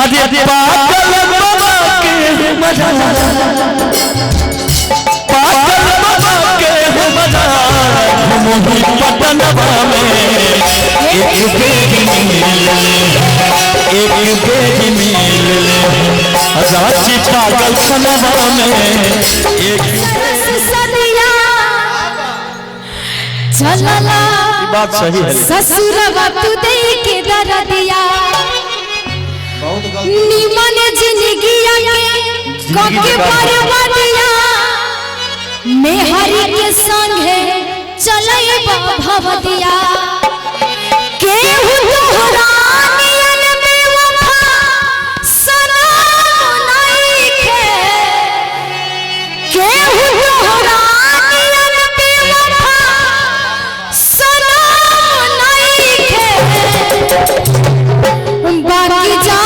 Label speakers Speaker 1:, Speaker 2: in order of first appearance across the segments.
Speaker 1: अरे पागल बाबा के मजा पागल बाबा के मजा घूमूं पटनवा में एक बेटी मिल ले रांची पागल खनवा में एक
Speaker 2: चलला
Speaker 1: बात सही है
Speaker 2: ससुरवा तू दे के दरदिया निमन जिंदगिया के परवदिया मेहरी के संगे चलई भवदिया केहू तोहरा नियन में वफा सनम नइखे केहू तोहरा नियन में वफा सनम नइखे बाकी जा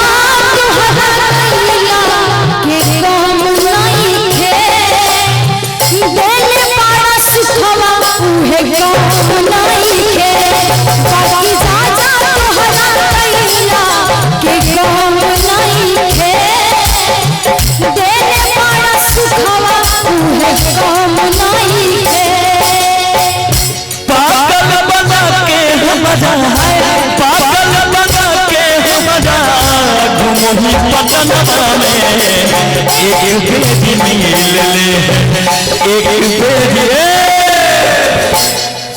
Speaker 1: पटनवा में एक बेटी मिल ले एक बेटी।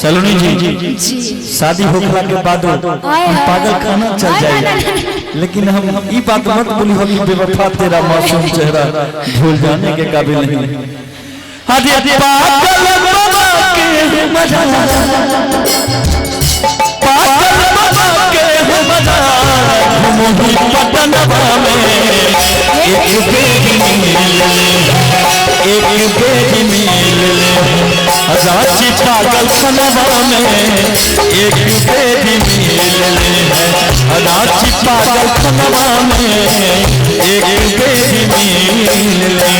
Speaker 1: सलोनी जी शादी होखला के बाद पागल खाना चल जाएगा लेकिन हम ये बात मत बोली हो कि बेवफा तेरा मासूम चेहरा भूल जाने के काबिल नहीं। अरे पागल बाबा के मजा पागल बाबा के मजा घूमूं पटनवा में एक बेटी मिल ले रांची पागल खनवा में एक बेटी मिल ले रांची पागल खनवा में एक बेटी मिल ले।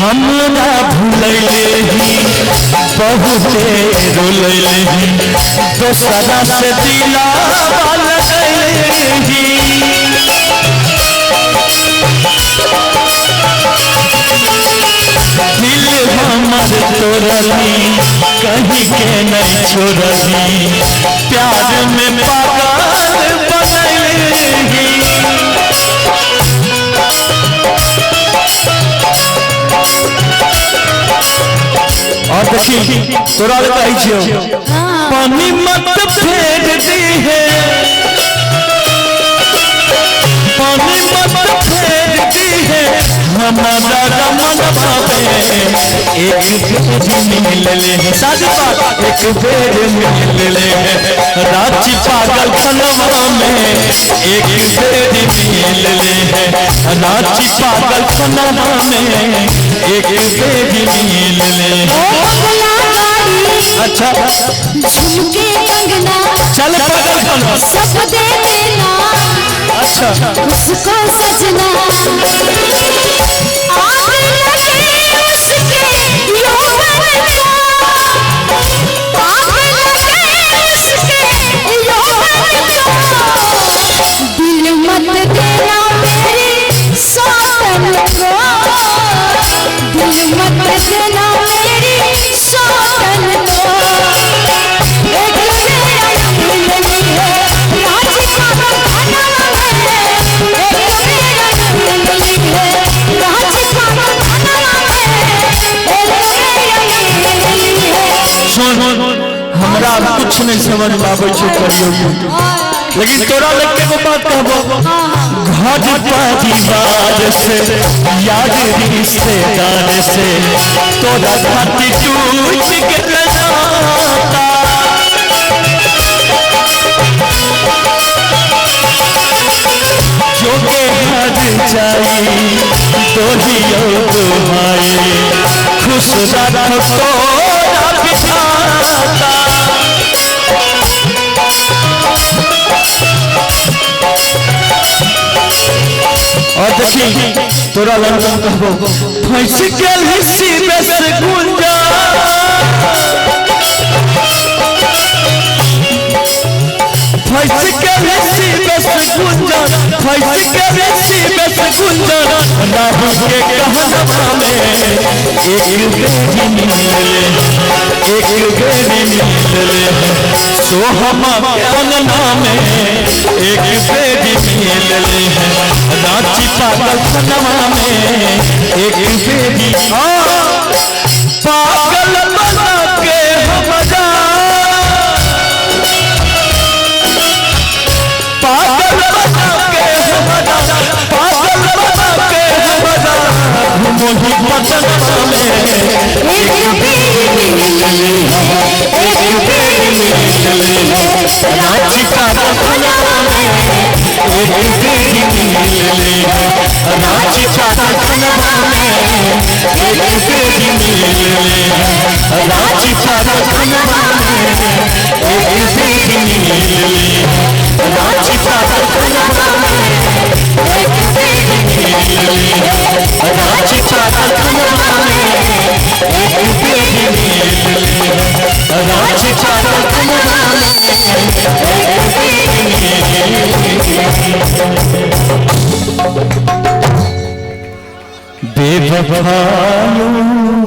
Speaker 1: हम ना भूलैले ही बहुते रोलैले ही दोसरा से दिलावा लगैले ही दिल हमर तोड़ली कहीं के नहीं छोड़ली प्यार में पागल बनैले ही। और देखी तोरा कही छियो पानी मत फेर दी है पानी मत फेर दी है हमारा रमनवा में एक बेटी मिल ले शादी बात एक बेटी मिल ले रांची पागल खनवा में एक बेटी मिल ले रांची पागल खनवा में एक बेटी मिल ले। अच्छा
Speaker 2: झुमके कंगना
Speaker 1: चल पागल खाना
Speaker 2: सब दे देना
Speaker 1: अच्छा
Speaker 2: उसको सजना आग लगे उसके यौवन को आग लगे उसके यौवन को दिल मत देना मेरे सावन को दिल मत देना मेरी सावन को
Speaker 1: हमरा कुछ नहीं समझ में आवे छै करियो लेकिन तोरा लग के बात कहबो घर परिवार से यार रिश्तेदार से तोरा खातिर टूट गेल नाता जोगे हर जाई तोहियो तुम्हारे खुश रख तोरा विधाता और देखी तोरा लड़का कहबो फंस गेल हिस्सी में से गुंजा फंस गेल हिस्सी में से गुंजा फंस गेल हिस्सी में से गुंजा राहु के कहनवा में एक बेरी मिले सो हम अंगना में एक बेरी मिले रांची पागल खनवा में एक बेरी पागल बना के हमरा पागल बना के हमरा पागल बना के हमरा मोही पटना में एक बेरी मिले रांची पागल खनवा में एक बेरी मिले रांची पागल खनवा में एक बेरी मिले रांची पागल खनवा में एक बेरी मिले रांची पागल खनवा में एक बेरी मिले रांची पागल खनवा में एक बेरी मिले रांची पागल खनवा में बेवफाओं